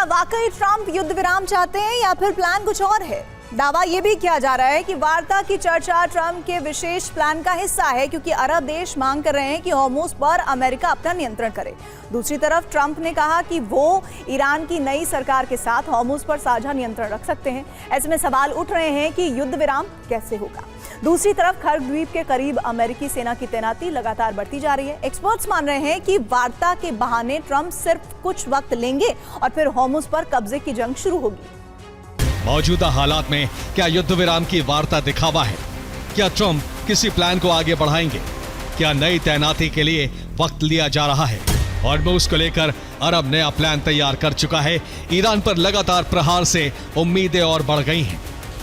वाकई ट्रंप युद्ध विराम चाहते हैं या फिर प्लान कुछ और है? दावा यह भी किया जा रहा है कि वार्ता की चर्चा ट्रंप के विशेष प्लान का हिस्सा है, क्योंकि अरब देश मांग कर रहे हैं कि हॉर्मुज़ पर अमेरिका अपना नियंत्रण करे। दूसरी तरफ ट्रंप ने कहा कि वो ईरान की नई सरकार के साथ हॉर्मुज़ पर साझा नियंत्रण रख सकते हैं। ऐसे में सवाल उठ रहे हैं कि युद्ध विराम कैसे होगा। दूसरी तरफ खर्ग द्वीप के करीब अमेरिकी सेना की तैनाती लगातार बढ़ती जा रही है। एक्सपर्ट्स मान रहे हैं कि वार्ता के बहाने ट्रंप सिर्फ कुछ वक्त लेंगे और फिर हॉर्मुज़ पर कब्जे की जंग शुरू होगी। मौजूदा हालात में क्या युद्ध विराम की वार्ता दिखावा है? क्या ट्रंप किसी प्लान को आगे बढ़ाएंगे? क्या नई तैनाती के लिए वक्त लिया जा रहा है? हॉर्मुज़ को लेकर अरब नया प्लान तैयार कर चुका है। ईरान पर लगातार प्रहार से उम्मीदें और बढ़ गई हैं।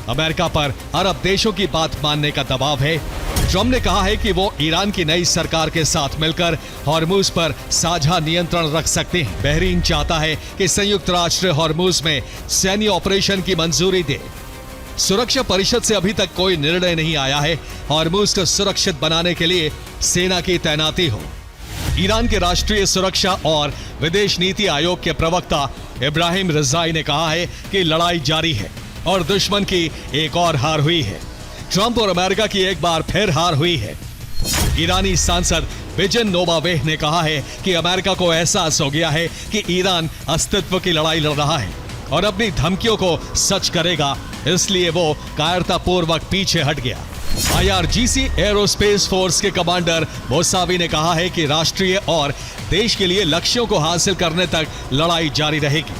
अमेरिका पर अरब देशों की बात मानने का दबाव है। ट्रंप ने कहा है कि वो ईरान की नई सरकार के साथ मिलकर हॉर्मुज़ पर साझा नियंत्रण रख सकते हैं। बहरीन चाहता है कि संयुक्त राष्ट्र हॉर्मुज़ में सैन्य ऑपरेशन की मंजूरी दे। सुरक्षा परिषद से अभी तक कोई निर्णय नहीं आया है हॉर्मुज़ को सुरक्षित बनाने के लिए सेना की तैनाती हो। ईरान के राष्ट्रीय सुरक्षा और विदेश नीति आयोग के प्रवक्ता इब्राहिम रज़ाई ने कहा है कि लड़ाई जारी है और दुश्मन की एक और हार हुई है। ट्रंप और अमेरिका की एक बार फिर हार हुई है। ईरानी सांसद विजन नोबावेह ने कहा है कि अमेरिका को एहसास हो गया है कि ईरान अस्तित्व की लड़ाई लड़ रहा है और अपनी धमकियों को सच करेगा, इसलिए वो कायरतापूर्वक पीछे हट गया। IRGC एरोस्पेस फोर्स के कमांडर मोसावी ने कहा है कि राष्ट्रीय और देश के लिए लक्ष्यों को हासिल करने तक लड़ाई जारी रहेगी।